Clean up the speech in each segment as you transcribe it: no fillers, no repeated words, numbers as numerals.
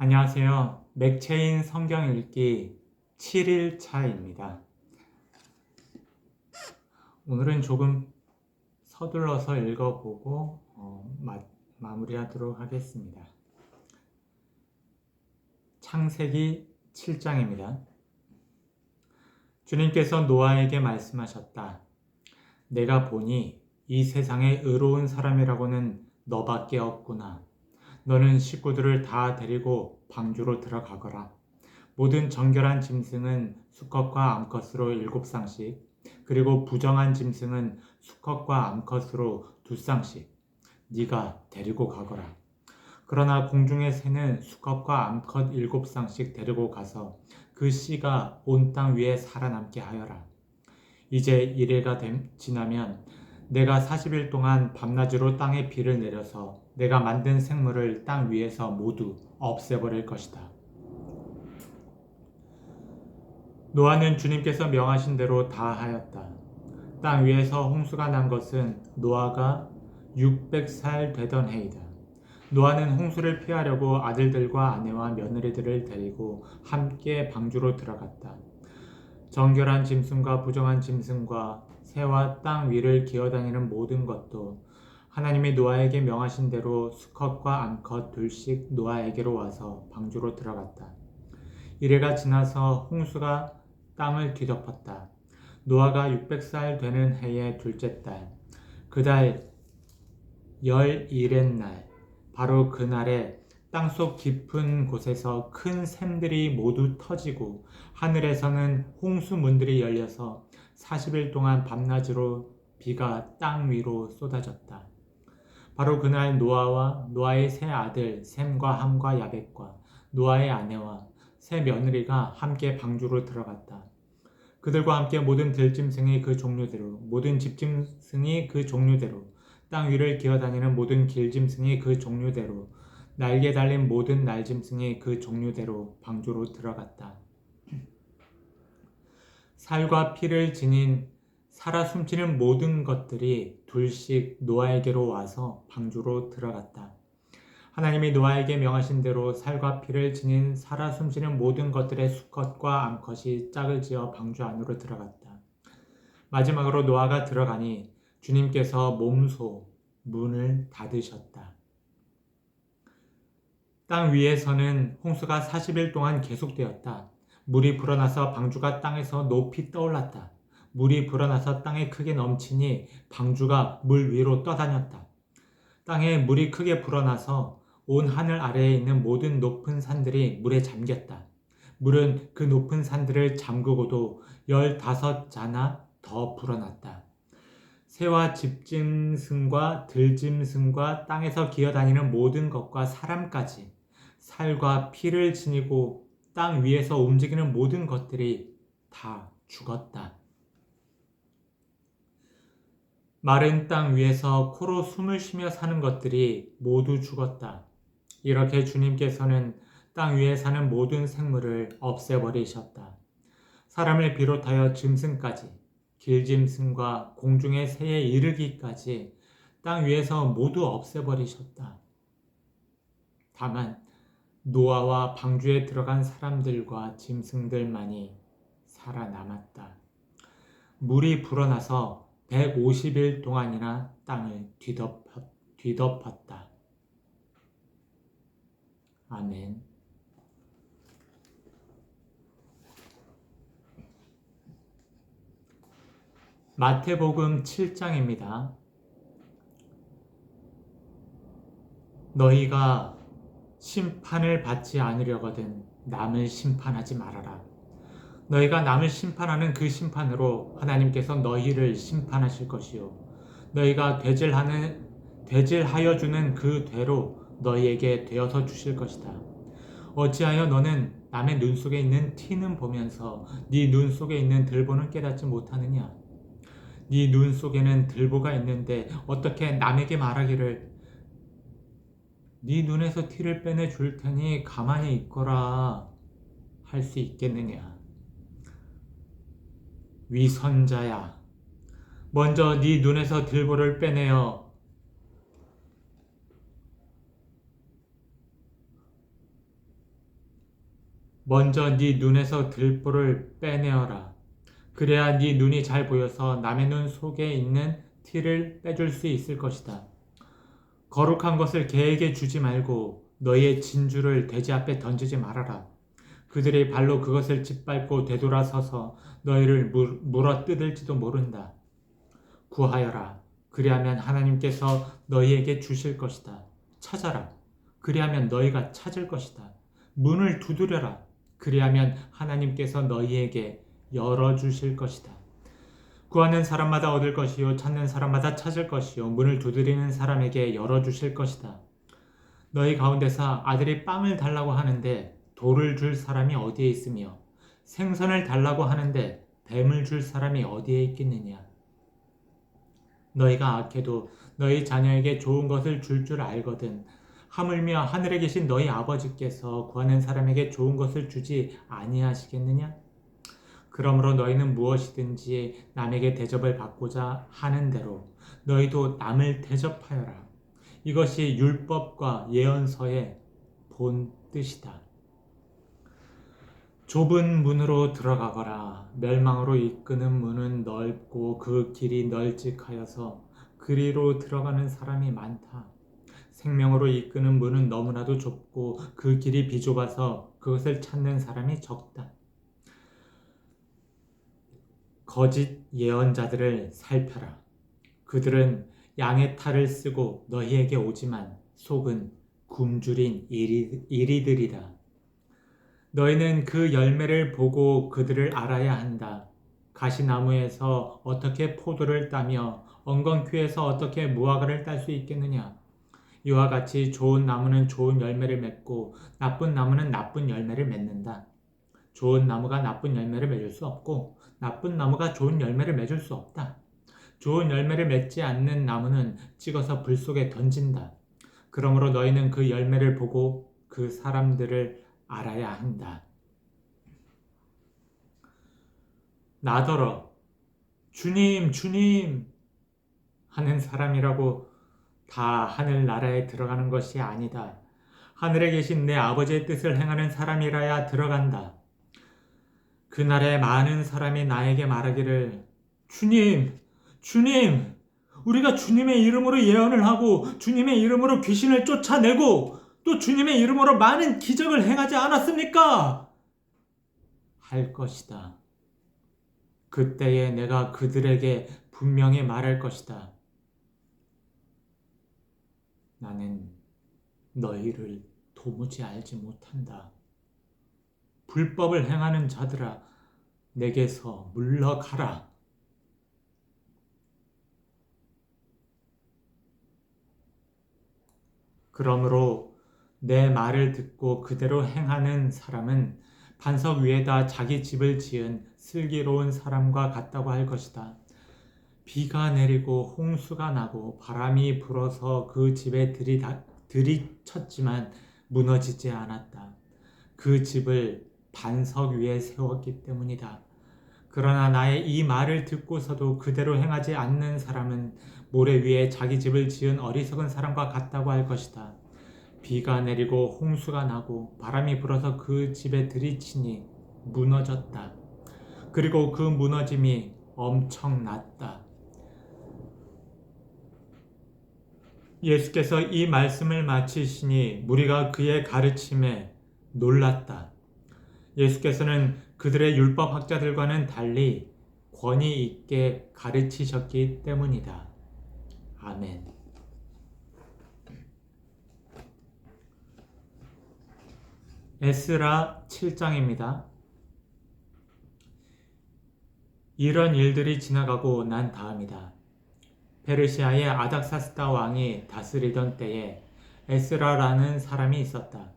안녕하세요. 맥체인 성경 읽기 7일차입니다. 오늘은 조금 서둘러서 읽어보고 마무리하도록 하겠습니다. 창세기 7장입니다. 주님께서 노아에게 말씀하셨다. 내가 보니 이 세상에 의로운 사람이라고는 너밖에 없구나. 너는 식구들을 다 데리고 방주로 들어가거라. 모든 정결한 짐승은 수컷과 암컷으로 7쌍씩, 그리고 부정한 짐승은 수컷과 암컷으로 2쌍씩 네가 데리고 가거라. 그러나 공중의 새는 수컷과 암컷 7쌍씩 데리고 가서 그 씨가 온 땅 위에 살아남게 하여라. 이제 이래가 지나면 내가 40일 동안 밤낮으로 땅에 비를 내려서 내가 만든 생물을 땅 위에서 모두 없애버릴 것이다. 노아는 주님께서 명하신 대로 다 하였다. 땅 위에서 홍수가 난 것은 노아가 600살 되던 해이다. 노아는 홍수를 피하려고 아들들과 아내와 며느리들을 데리고 함께 방주로 들어갔다. 정결한 짐승과 부정한 짐승과 새와 땅 위를 기어다니는 모든 것도 하나님이 노아에게 명하신 대로 수컷과 암컷 둘씩 노아에게로 와서 방주로 들어갔다. 이래가 지나서 홍수가 땅을 뒤덮었다. 노아가 600살 되는 해의 둘째 달, 그 달 11의 날, 바로 그날에 땅속 깊은 곳에서 큰 샘들이 모두 터지고 하늘에서는 홍수문들이 열려서 40일 동안 밤낮으로 비가 땅 위로 쏟아졌다. 바로 그날 노아와 노아의 세 아들 셈과 함과 야벳과 노아의 아내와 세 며느리가 함께 방주로 들어갔다. 그들과 함께 모든 들짐승이 그 종류대로, 모든 집짐승이 그 종류대로, 땅 위를 기어다니는 모든 길짐승이 그 종류대로, 날개 달린 모든 날짐승이 그 종류대로 방주로 들어갔다. 살과 피를 지닌 살아 숨쉬는 모든 것들이 둘씩 노아에게로 와서 방주로 들어갔다. 하나님이 노아에게 명하신 대로 살과 피를 지닌 살아 숨쉬는 모든 것들의 수컷과 암컷이 짝을 지어 방주 안으로 들어갔다. 마지막으로 노아가 들어가니 주님께서 몸소 문을 닫으셨다. 땅 위에서는 홍수가 40일 동안 계속되었다. 물이 불어나서 방주가 땅에서 높이 떠올랐다. 물이 불어나서 땅에 크게 넘치니 방주가 물 위로 떠다녔다. 땅에 물이 크게 불어나서 온 하늘 아래에 있는 모든 높은 산들이 물에 잠겼다. 물은 그 높은 산들을 잠그고도 15자나 더 불어났다. 새와 집짐승과 들짐승과 땅에서 기어다니는 모든 것과 사람까지 살과 피를 지니고 땅 위에서 움직이는 모든 것들이 다 죽었다. 마른 땅 위에서 코로 숨을 쉬며 사는 것들이 모두 죽었다. 이렇게 주님께서는 땅 위에 사는 모든 생물을 없애버리셨다. 사람을 비롯하여 짐승까지, 길짐승과 공중의 새에 이르기까지 땅 위에서 모두 없애버리셨다. 다만 노아와 방주에 들어간 사람들과 짐승들만이 살아남았다. 물이 불어나서 150일 동안이나 땅을 뒤덮었다. 아멘. 마태복음 7장입니다. 너희가 심판을 받지 않으려거든 남을 심판하지 말아라. 너희가 남을 심판하는 그 심판으로 하나님께서 너희를 심판하실 것이요. 너희가 되질하여 주는 그 되로 너희에게 되어서 주실 것이다. 어찌하여 너는 남의 눈 속에 있는 티는 보면서 네 눈 속에 있는 들보는 깨닫지 못하느냐? 네 눈 속에는 들보가 있는데 어떻게 남에게 말하기를 네 눈에서 티를 빼내 줄 테니 가만히 있거라 할 수 있겠느냐? 위선자야, 먼저 네 눈에서 들보를 빼내어 먼저 네 눈에서 들보를 빼내어라. 그래야 네 눈이 잘 보여서 남의 눈 속에 있는 티를 빼줄 수 있을 것이다. 거룩한 것을 개에게 주지 말고 너희의 진주를 돼지 앞에 던지지 말아라. 그들의 발로 그것을 짓밟고 되돌아서서 너희를 물어 뜯을지도 모른다. 구하여라. 그리하면 하나님께서 너희에게 주실 것이다. 찾아라. 그리하면 너희가 찾을 것이다. 문을 두드려라. 그리하면 하나님께서 너희에게 열어주실 것이다. 구하는 사람마다 얻을 것이요 찾는 사람마다 찾을 것이요 문을 두드리는 사람에게 열어주실 것이다. 너희 가운데서 아들이 빵을 달라고 하는데 돌을 줄 사람이 어디에 있으며 생선을 달라고 하는데 뱀을 줄 사람이 어디에 있겠느냐. 너희가 악해도 너희 자녀에게 좋은 것을 줄 알거든 하물며 하늘에 계신 너희 아버지께서 구하는 사람에게 좋은 것을 주지 아니하시겠느냐? 그러므로 너희는 무엇이든지 남에게 대접을 받고자 하는 대로 너희도 남을 대접하여라. 이것이 율법과 예언서의 본 뜻이다. 좁은 문으로 들어가거라. 멸망으로 이끄는 문은 넓고 그 길이 널찍하여서 그리로 들어가는 사람이 많다. 생명으로 이끄는 문은 너무나도 좁고 그 길이 비좁아서 그것을 찾는 사람이 적다. 거짓 예언자들을 살펴라. 그들은 양의 탈을 쓰고 너희에게 오지만 속은 굶주린 이리들이다. 너희는 그 열매를 보고 그들을 알아야 한다. 가시나무에서 어떻게 포도를 따며 엉겅퀴에서 어떻게 무화과를 딸 수 있겠느냐. 이와 같이 좋은 나무는 좋은 열매를 맺고 나쁜 나무는 나쁜 열매를 맺는다. 좋은 나무가 나쁜 열매를 맺을 수 없고 나쁜 나무가 좋은 열매를 맺을 수 없다. 좋은 열매를 맺지 않는 나무는 찍어서 불 속에 던진다. 그러므로 너희는 그 열매를 보고 그 사람들을 알아야 한다. 나더러 주님 주님 하는 사람이라고 다 하늘나라에 들어가는 것이 아니다. 하늘에 계신 내 아버지의 뜻을 행하는 사람이라야 들어간다. 그날에 많은 사람이 나에게 말하기를 주님 주님 우리가 주님의 이름으로 예언을 하고 주님의 이름으로 귀신을 쫓아내고 또 주님의 이름으로 많은 기적을 행하지 않았습니까? 할 것이다. 그때에 내가 그들에게 분명히 말할 것이다. 나는 너희를 도무지 알지 못한다. 불법을 행하는 자들아, 내게서 물러가라. 그러므로 내 말을 듣고 그대로 행하는 사람은 반석 위에다 자기 집을 지은 슬기로운 사람과 같다고 할 것이다. 비가 내리고 홍수가 나고 바람이 불어서 그 집에 들이쳤지만 무너지지 않았다. 그 집을 반석 위에 세웠기 때문이다. 그러나 나의 이 말을 듣고서도 그대로 행하지 않는 사람은 모래 위에 자기 집을 지은 어리석은 사람과 같다고 할 것이다. 비가 내리고 홍수가 나고 바람이 불어서 그 집에 들이치니 무너졌다. 그리고 그 무너짐이 엄청났다. 예수께서 이 말씀을 마치시니 무리가 그의 가르침에 놀랐다. 예수께서는 그들의 율법학자들과는 달리 권위 있게 가르치셨기 때문이다. 아멘. 에스라 7장입니다. 이런 일들이 지나가고 난 다음이다. 페르시아의 아닥사스다 왕이 다스리던 때에 에스라라는 사람이 있었다.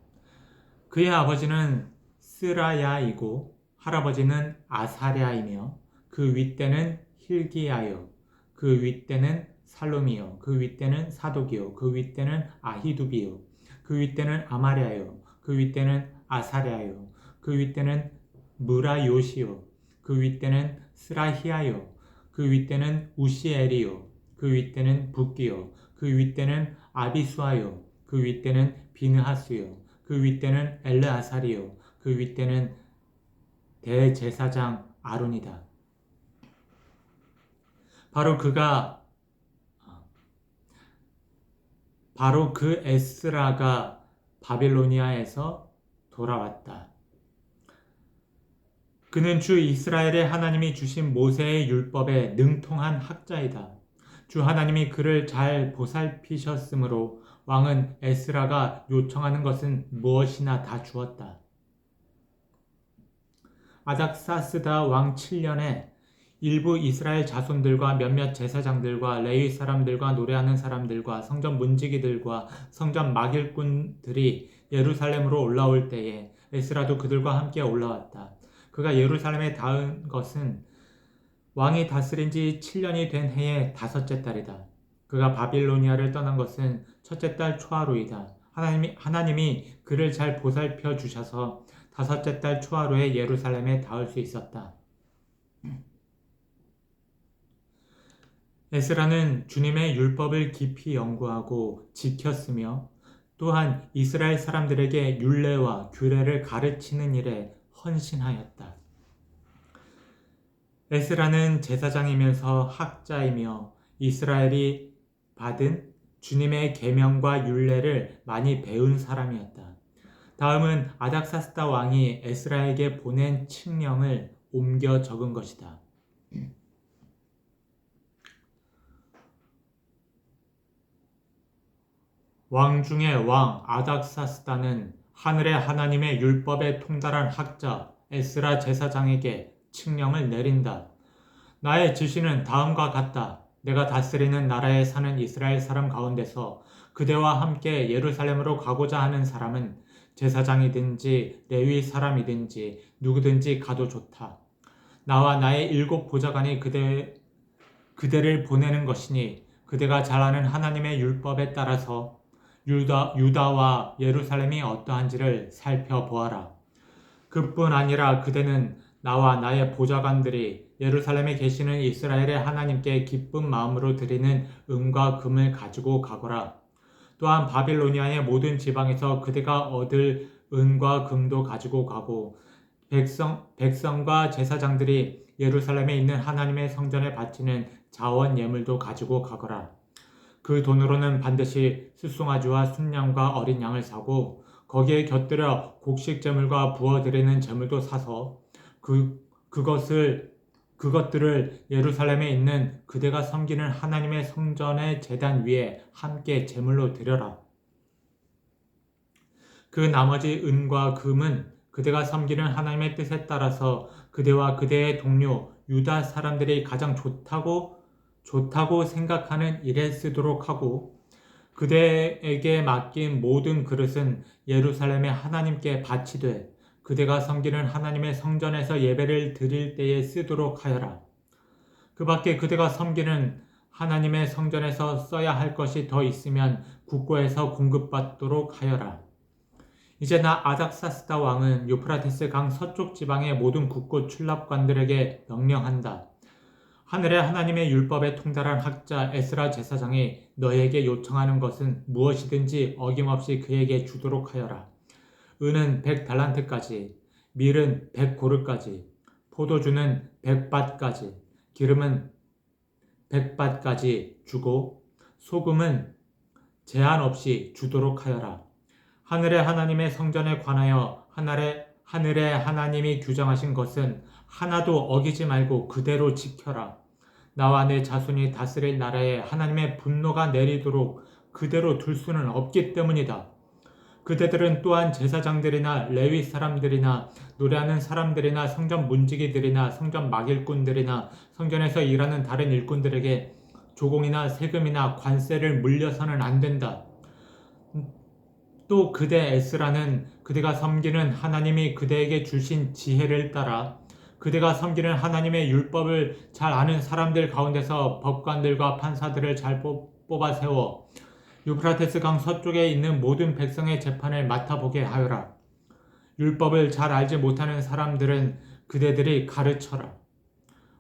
그의 아버지는 스라야이고 할아버지는 아사랴이며 그 윗대는 힐기야요, 그 윗대는 살롬이요, 그 윗대는 사독이요, 그 윗대는 아히두비요, 그 윗대는 아마랴요, 그 윗대는 아사랴요, 그 윗대는 무라요시요, 그 윗대는 스라히야요, 그 윗대는 우시엘이요, 그 윗대는 붓기요, 그 윗대는 아비수아요, 그 윗대는 비느하스요, 그 윗대는 엘르아사리요, 그 윗대는 대제사장 아론이다. 바로 그 에스라가 바빌로니아에서 돌아왔다. 그는 주 이스라엘의 하나님이 주신 모세의 율법에 능통한 학자이다. 주 하나님이 그를 잘 보살피셨으므로 왕은 에스라가 요청하는 것은 무엇이나 다 주었다. 아닥사스다 왕 7년에 일부 이스라엘 자손들과 몇몇 제사장들과 레위 사람들과 노래하는 사람들과 성전 문지기들과 성전 막일꾼들이 예루살렘으로 올라올 때에 에스라도 그들과 함께 올라왔다. 그가 예루살렘에 닿은 것은 왕이 다스린 지 7년이 된 해의 5째 달이다. 그가 바빌로니아를 떠난 것은 첫째 달 초하루이다. 하나님이 그를 잘 보살펴 주셔서 5째 달 초하루에 예루살렘에 닿을 수 있었다. 에스라는 주님의 율법을 깊이 연구하고 지켰으며 또한 이스라엘 사람들에게 율례와 규례를 가르치는 일에 헌신하였다. 에스라는 제사장이면서 학자이며 이스라엘이 받은 주님의 계명과 율례를 많이 배운 사람이었다. 다음은 아닥사스다 왕이 에스라에게 보낸 칙령을 옮겨 적은 것이다. 왕 중의 왕 아닥사스다는 하늘의 하나님의 율법에 통달한 학자 에스라 제사장에게 칙령을 내린다. 나의 지시는 다음과 같다. 내가 다스리는 나라에 사는 이스라엘 사람 가운데서 그대와 함께 예루살렘으로 가고자 하는 사람은 제사장이든지 레위 사람이든지 누구든지 가도 좋다. 나와 나의 7 보좌관이 그대를 보내는 것이니 그대가 잘 아는 하나님의 율법에 따라서 유다와 예루살렘이 어떠한지를 살펴보아라. 그뿐 아니라 그대는 나와 나의 보좌관들이 예루살렘에 계시는 이스라엘의 하나님께 기쁜 마음으로 드리는 은과 금을 가지고 가거라. 또한 바빌로니아의 모든 지방에서 그대가 얻을 은과 금도 가지고 가고 백성과 제사장들이 예루살렘에 있는 하나님의 성전에 바치는 자원 예물도 가지고 가거라. 그 돈으로는 반드시 숫송아지와 순양과 어린 양을 사고 거기에 곁들여 곡식 제물과 부어드리는 제물도 사서 그것들을 예루살렘에 있는 그대가 섬기는 하나님의 성전의 제단 위에 함께 제물로 드려라. 그 나머지 은과 금은 그대가 섬기는 하나님의 뜻에 따라서 그대와 그대의 동료 유다 사람들이 가장 좋다고 생각하는 일에 쓰도록 하고 그대에게 맡긴 모든 그릇은 예루살렘의 하나님께 바치되 그대가 섬기는 하나님의 성전에서 예배를 드릴 때에 쓰도록 하여라. 그 밖에 그대가 섬기는 하나님의 성전에서 써야 할 것이 더 있으면 국고에서 공급받도록 하여라. 이제 나 아닥사스다 왕은 유프라테스 강 서쪽 지방의 모든 국고 출납관들에게 명령한다. 하늘의 하나님의 율법에 통달한 학자 에스라 제사장이 너에게 요청하는 것은 무엇이든지 어김없이 그에게 주도록 하여라. 은은 100달란트까지, 밀은 100고르까지, 포도주는 100밭까지, 기름은 100밭까지 주고 소금은 제한 없이 주도록 하여라. 하늘의 하나님의 성전에 관하여 하늘의 하나님이 규정하신 것은 하나도 어기지 말고 그대로 지켜라. 나와 내 자손이 다스릴 나라에 하나님의 분노가 내리도록 그대로 둘 수는 없기 때문이다. 그대들은 또한 제사장들이나 레위 사람들이나 노래하는 사람들이나 성전 문지기들이나 성전 막일꾼들이나 성전에서 일하는 다른 일꾼들에게 조공이나 세금이나 관세를 물려서는 안 된다. 또 그대 에스라는 그대가 섬기는 하나님이 그대에게 주신 지혜를 따라 그대가 섬기는 하나님의 율법을 잘 아는 사람들 가운데서 법관들과 판사들을 잘 뽑아 세워 유프라테스 강 서쪽에 있는 모든 백성의 재판을 맡아보게 하여라. 율법을 잘 알지 못하는 사람들은 그대들이 가르쳐라.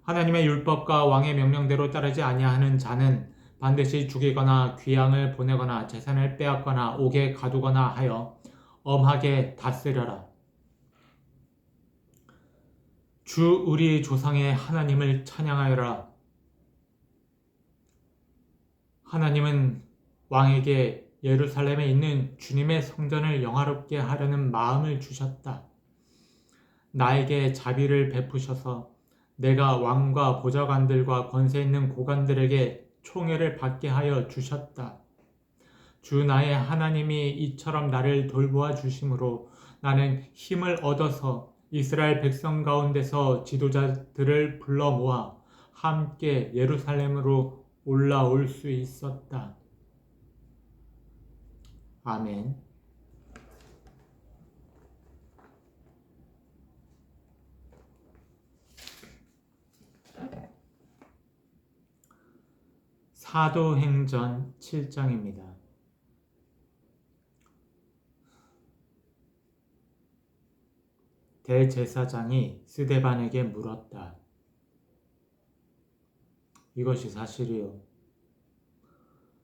하나님의 율법과 왕의 명령대로 따르지 아니하는 자는 반드시 죽이거나 귀양을 보내거나 재산을 빼앗거나 옥에 가두거나 하여 엄하게 다스려라. 주 우리 조상의 하나님을 찬양하여라. 하나님은 왕에게 예루살렘에 있는 주님의 성전을 영화롭게 하려는 마음을 주셨다. 나에게 자비를 베푸셔서 내가 왕과 보좌관들과 권세 있는 고관들에게 총애를 받게 하여 주셨다. 주 나의 하나님이 이처럼 나를 돌보아 주심으로 나는 힘을 얻어서 이스라엘 백성 가운데서 지도자들을 불러 모아 함께 예루살렘으로 올라올 수 있었다. 아멘. 사도행전 7장입니다. 대제사장이 스데반에게 물었다. 이것이 사실이요.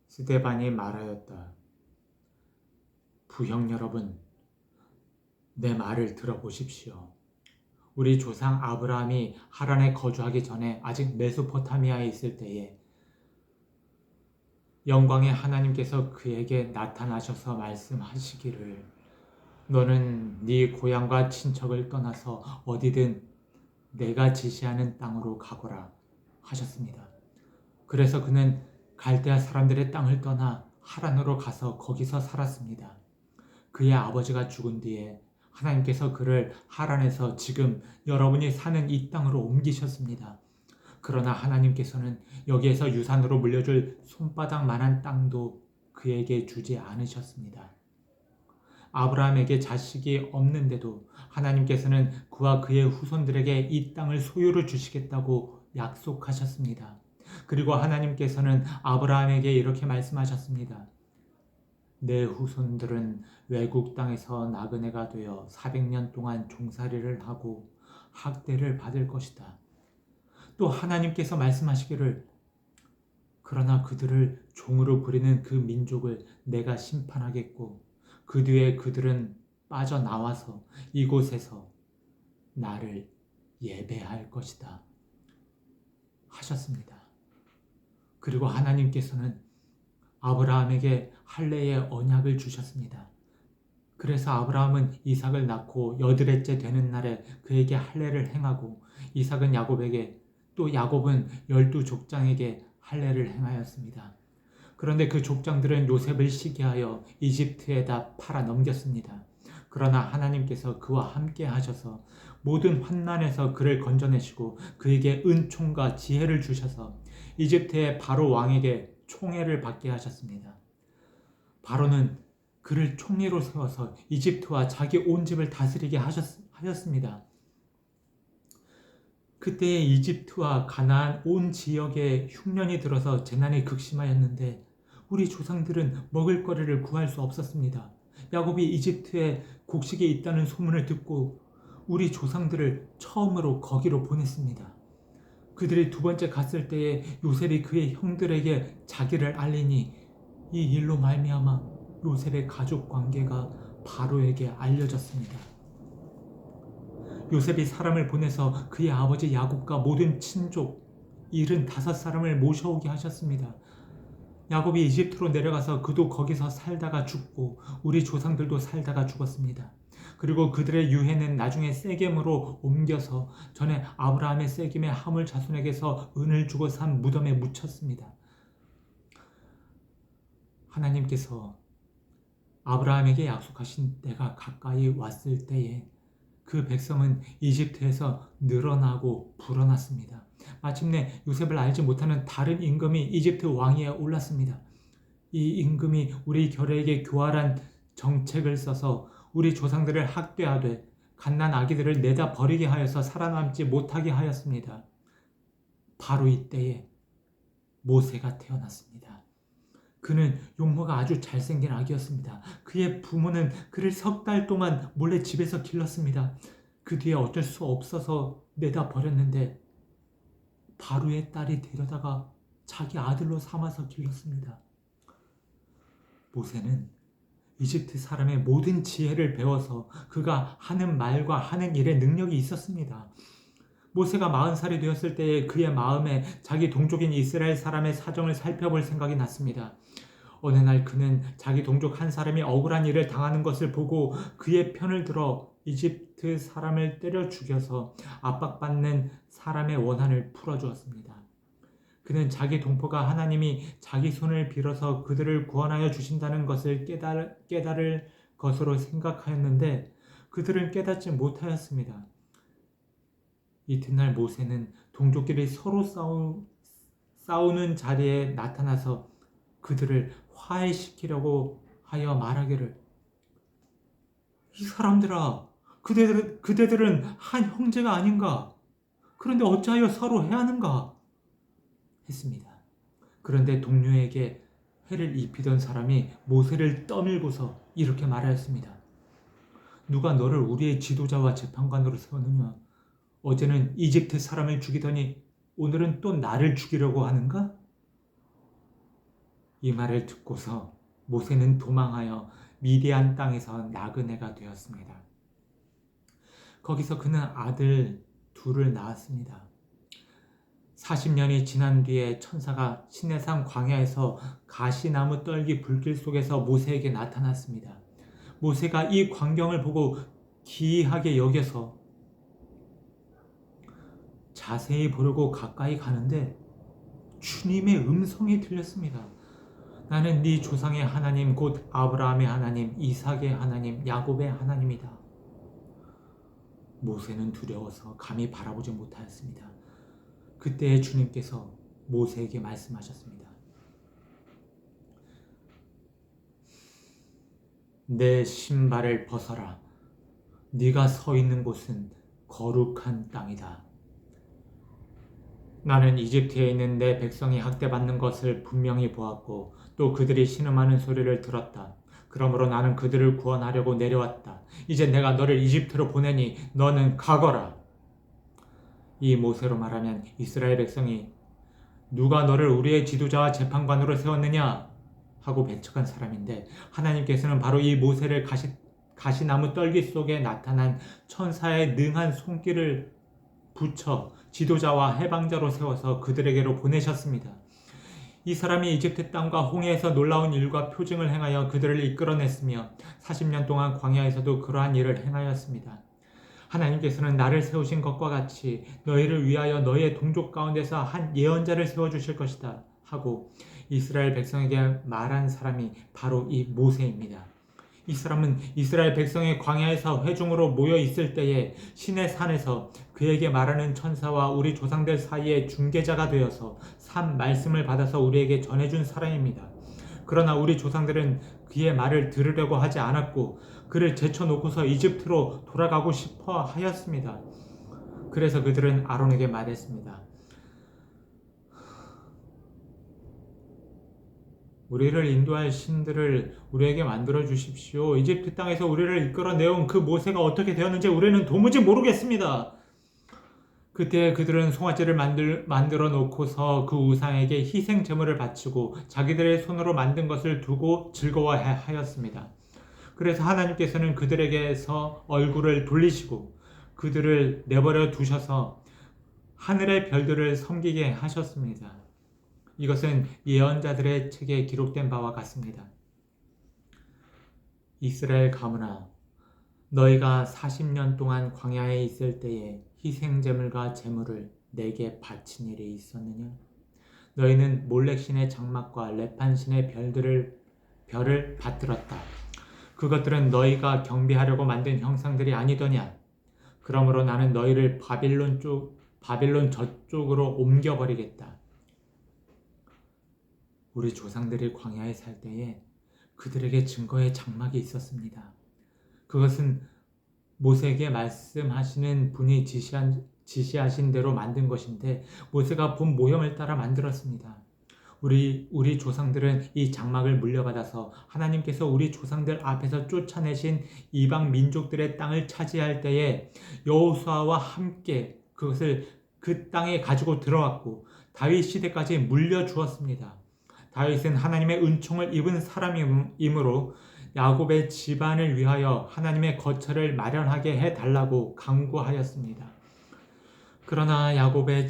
스데반이 말하였다. 부형 여러분, 내 말을 들어보십시오. 우리 조상 아브라함이 하란에 거주하기 전에 아직 메소포타미아에 있을 때에 영광의 하나님께서 그에게 나타나셔서 말씀하시기를 너는 네 고향과 친척을 떠나서 어디든 내가 지시하는 땅으로 가거라 하셨습니다. 그래서 그는 갈대아 사람들의 땅을 떠나 하란으로 가서 거기서 살았습니다. 그의 아버지가 죽은 뒤에 하나님께서 그를 하란에서 지금 여러분이 사는 이 땅으로 옮기셨습니다. 그러나 하나님께서는 여기에서 유산으로 물려줄 손바닥만한 땅도 그에게 주지 않으셨습니다. 아브라함에게 자식이 없는데도 하나님께서는 그와 그의 후손들에게 이 땅을 소유로 주시겠다고 약속하셨습니다. 그리고 하나님께서는 아브라함에게 이렇게 말씀하셨습니다. 내 후손들은 외국 땅에서 나그네가 되어 400년 동안 종살이를 하고 학대를 받을 것이다. 또 하나님께서 말씀하시기를 그러나 그들을 종으로 부리는 그 민족을 내가 심판하겠고 그 뒤에 그들은 빠져나와서 이곳에서 나를 예배할 것이다 하셨습니다. 그리고 하나님께서는 아브라함에게 할례의 언약을 주셨습니다. 그래서 아브라함은 이삭을 낳고 8회째 되는 날에 그에게 할례를 행하고 이삭은 야곱에게 또 야곱은 12족장에게 할례를 행하였습니다. 그런데 그 족장들은 요셉을 시기하여 이집트에다 팔아 넘겼습니다. 그러나 하나님께서 그와 함께 하셔서 모든 환난에서 그를 건져내시고 그에게 은총과 지혜를 주셔서 이집트의 바로 왕에게 총애를 받게 하셨습니다. 바로는 그를 총리로 세워서 이집트와 자기 온 집을 다스리게 하였습니다. 그때의 이집트와 가나안 온 지역에 흉년이 들어서 재난이 극심하였는데 우리 조상들은 먹을거리를 구할 수 없었습니다. 야곱이 이집트에 곡식이 있다는 소문을 듣고 우리 조상들을 처음으로 거기로 보냈습니다. 그들이 두 번째 갔을 때에 요셉이 그의 형들에게 자기를 알리니 이 일로 말미암아 요셉의 가족 관계가 바로에게 알려졌습니다. 요셉이 사람을 보내서 그의 아버지 야곱과 모든 친족 75사람을 모셔오게 하셨습니다. 야곱이 이집트로 내려가서 그도 거기서 살다가 죽고 우리 조상들도 살다가 죽었습니다. 그리고 그들의 유해는 나중에 세겜으로 옮겨서 전에 아브라함의 세겜의 하물 자손에게서 은을 주고 산 무덤에 묻혔습니다. 하나님께서 아브라함에게 약속하신 때가 가까이 왔을 때에 그 백성은 이집트에서 늘어나고 불어났습니다. 마침내 요셉을 알지 못하는 다른 임금이 이집트 왕위에 올랐습니다. 이 임금이 우리 결의에게 교활한 정책을 써서 우리 조상들을 학대하되 갓난 아기들을 내다 버리게 하여서 살아남지 못하게 하였습니다. 바로 이때에 모세가 태어났습니다. 그는 용모가 아주 잘생긴 아기였습니다. 그의 부모는 그를 3달 동안 몰래 집에서 길렀습니다. 그 뒤에 어쩔 수 없어서 내다 버렸는데 바로의 딸이 데려다가 자기 아들로 삼아서 길렀습니다. 모세는 이집트 사람의 모든 지혜를 배워서 그가 하는 말과 하는 일에 능력이 있었습니다. 모세가 40살이 되었을 때에 그의 마음에 자기 동족인 이스라엘 사람의 사정을 살펴볼 생각이 났습니다. 어느 날 그는 자기 동족 한 사람이 억울한 일을 당하는 것을 보고 그의 편을 들어 이집트 사람을 때려 죽여서 압박받는 사람의 원한을 풀어주었습니다. 그는 자기 동포가 하나님이 자기 손을 빌어서 그들을 구원하여 주신다는 것을 깨달을 것으로 생각하였는데 그들은 깨닫지 못하였습니다. 이튿날 모세는 동족끼리 서로 싸우는 자리에 나타나서 그들을 화해시키려고 하여 말하기를, 이 사람들아, 그대들은 한 형제가 아닌가? 그런데 어찌하여 서로 해하는가? 했습니다. 그런데 동료에게 해를 입히던 사람이 모세를 떠밀고서 이렇게 말하였습니다. 누가 너를 우리의 지도자와 재판관으로 세웠느냐? 어제는 이집트 사람을 죽이더니 오늘은 또 나를 죽이려고 하는가? 이 말을 듣고서 모세는 도망하여 미디안 땅에서 나그네가 되었습니다. 거기서 그는 아들 둘을 낳았습니다. 40년이 지난 뒤에 천사가 시내산 광야에서 가시나무 떨기 불길 속에서 모세에게 나타났습니다. 모세가 이 광경을 보고 기이하게 여겨서 자세히 보려고 가까이 가는데 주님의 음성이 들렸습니다. 나는 네 조상의 하나님 곧 아브라함의 하나님, 이삭의 하나님, 야곱의 하나님이다. 모세는 두려워서 감히 바라보지 못하였습니다. 그때 주님께서 모세에게 말씀하셨습니다. 내 신발을 벗어라. 네가 서 있는 곳은 거룩한 땅이다. 나는 이집트에 있는 내 백성이 학대받는 것을 분명히 보았고 또 그들이 신음하는 소리를 들었다. 그러므로 나는 그들을 구원하려고 내려왔다. 이제 내가 너를 이집트로 보내니 너는 가거라. 이 모세로 말하면 이스라엘 백성이 누가 너를 우리의 지도자와 재판관으로 세웠느냐 하고 배척한 사람인데 하나님께서는 바로 이 모세를 가시나무 떨기 속에 나타난 천사의 능한 손길을 붙여 지도자와 해방자로 세워서 그들에게로 보내셨습니다. 이 사람이 이집트 땅과 홍해에서 놀라운 일과 표징을 행하여 그들을 이끌어냈으며 40년 동안 광야에서도 그러한 일을 행하였습니다. 하나님께서는 나를 세우신 것과 같이 너희를 위하여 너희의 동족 가운데서 한 예언자를 세워주실 것이다 하고 이스라엘 백성에게 말한 사람이 바로 이 모세입니다. 이 사람은 이스라엘 백성의 광야에서 회중으로 모여 있을 때에 신의 산에서 그에게 말하는 천사와 우리 조상들 사이에 중개자가 되어서 산 말씀을 받아서 우리에게 전해준 사람입니다. 그러나 우리 조상들은 그의 말을 들으려고 하지 않았고 그를 제쳐놓고서 이집트로 돌아가고 싶어 하였습니다. 그래서 그들은 아론에게 말했습니다. 우리를 인도할 신들을 우리에게 만들어 주십시오. 이집트 땅에서 우리를 이끌어내온 그 모세가 어떻게 되었는지 우리는 도무지 모르겠습니다. 그때 그들은 송아지를 만들어 놓고서 그 우상에게 희생 제물을 바치고 자기들의 손으로 만든 것을 두고 즐거워하였습니다. 그래서 하나님께서는 그들에게서 얼굴을 돌리시고 그들을 내버려 두셔서 하늘의 별들을 섬기게 하셨습니다. 이것은 예언자들의 책에 기록된 바와 같습니다. 이스라엘 가문아, 너희가 40년 동안 광야에 있을 때에 희생제물과 제물을 내게 바친 일이 있었느냐? 너희는 몰렉신의 장막과 레판신의 별을 받들었다. 그것들은 너희가 경배하려고 만든 형상들이 아니더냐? 그러므로 나는 너희를 바빌론 저쪽으로 옮겨버리겠다. 우리 조상들이 광야에 살 때에 그들에게 증거의 장막이 있었습니다. 그것은 모세에게 말씀하시는 분이 지시하신 대로 만든 것인데 모세가 본 모형을 따라 만들었습니다. 우리 조상들은 이 장막을 물려받아서 하나님께서 우리 조상들 앞에서 쫓아내신 이방 민족들의 땅을 차지할 때에 여호수아와 함께 그것을 그 땅에 가지고 들어왔고 다윗 시대까지 물려주었습니다. 다윗은 하나님의 은총을 입은 사람이므로 야곱의 집안을 위하여 하나님의 거처를 마련하게 해달라고 간구하였습니다. 그러나 야곱의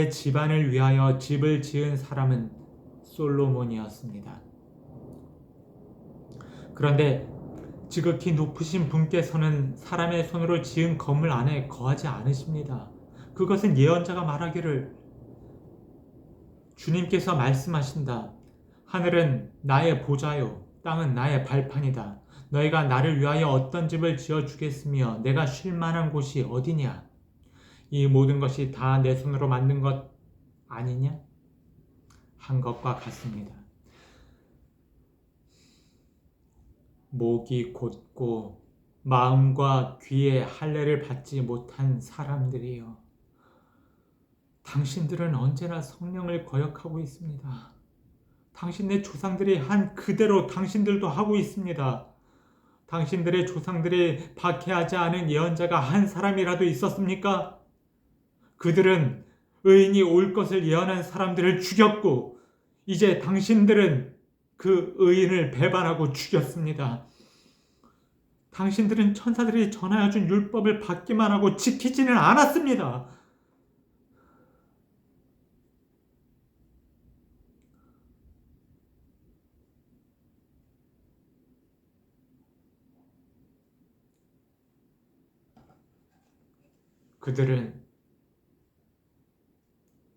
집안을 위하여 집을 지은 사람은 솔로몬이었습니다. 그런데 지극히 높으신 분께서는 사람의 손으로 지은 건물 안에 거하지 않으십니다. 그것은 예언자가 말하기를, 주님께서 말씀하신다. 하늘은 나의 보좌요, 땅은 나의 발판이다. 너희가 나를 위하여 어떤 집을 지어 주겠으며 내가 쉴 만한 곳이 어디냐? 이 모든 것이 다 내 손으로 만든 것 아니냐? 한 것과 같습니다. 목이 곧고 마음과 귀에 할례를 받지 못한 사람들이여, 당신들은 언제나 성령을 거역하고 있습니다. 당신의 조상들이 한 그대로 당신들도 하고 있습니다. 당신들의 조상들이 박해하지 않은 예언자가 한 사람이라도 있었습니까? 그들은 의인이 올 것을 예언한 사람들을 죽였고, 이제 당신들은 그 의인을 배반하고 죽였습니다. 당신들은 천사들이 전하여 준 율법을 받기만 하고 지키지는 않았습니다. 그들은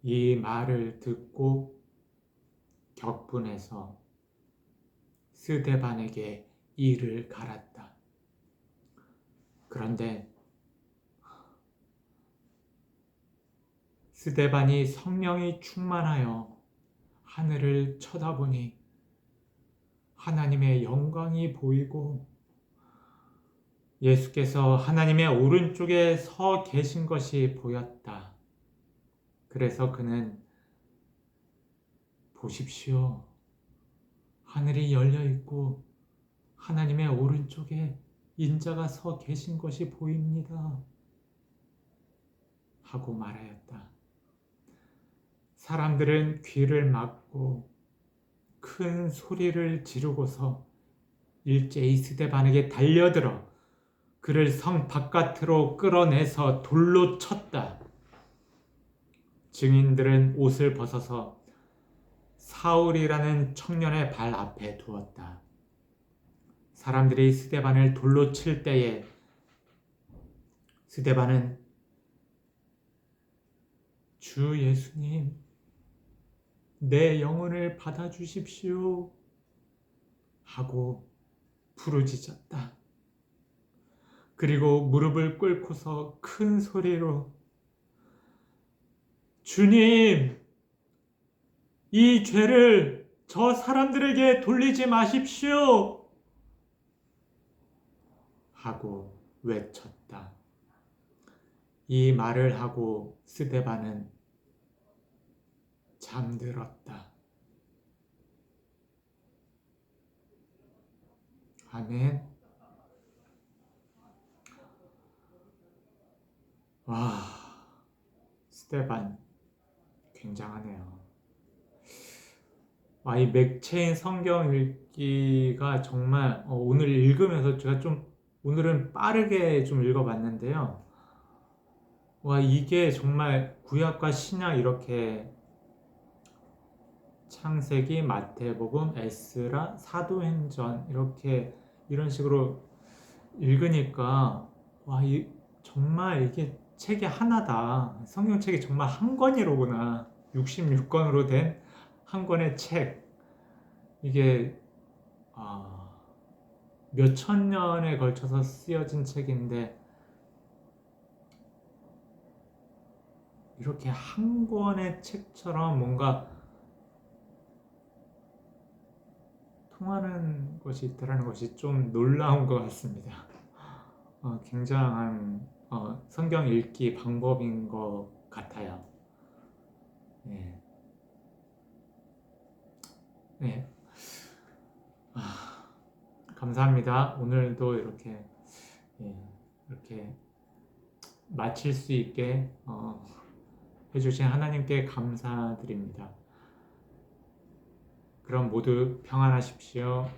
이 말을 듣고 격분해서 스데반에게 이를 갈았다. 그런데 스데반이 성령이 충만하여 하늘을 쳐다보니 하나님의 영광이 보이고 예수께서 하나님의 오른쪽에 서 계신 것이 보였다. 그래서 그는, 보십시오, 하늘이 열려 있고 하나님의 오른쪽에 인자가 서 계신 것이 보입니다. 하고 말하였다. 사람들은 귀를 막고 큰 소리를 지르고서 일제히 스데반에게 달려들어 그를 성 바깥으로 끌어내서 돌로 쳤다. 증인들은 옷을 벗어서 사울이라는 청년의 발 앞에 두었다. 사람들이 스데반을 돌로 칠 때에 스데반은, 주 예수님, 내 영혼을 받아주십시오 하고 부르짖었다. 그리고 무릎을 꿇고서 큰 소리로, 주님, 이 죄를 저 사람들에게 돌리지 마십시오 하고 외쳤다. 이 말을 하고 스데반은 잠들었다. 아멘. 와, 스데반 굉장하네요. 이 맥체인 성경 읽기가 정말 오늘 읽으면서 제가 좀 오늘은 빠르게 좀 읽어봤는데요. 이게 정말 구약과 신약 이렇게 창세기, 마태복음, 에스라, 사도행전 이렇게 이런 식으로 읽으니까 정말 이게 책이 하나다. 성경책이 정말 한 권이로구나. 66권으로 된 한 권의 책. 이게 몇천 년에 걸쳐서 쓰여진 책인데 이렇게 한 권의 책처럼 뭔가 통하는 것이 있다는 것이 좀 놀라운 것 같습니다. 굉장한 성경 읽기 방법인 것 같아요. 네. 네. 감사합니다. 오늘도 이렇게 마칠 수 있게 해주신 하나님께 감사드립니다. 그럼 모두 평안하십시오.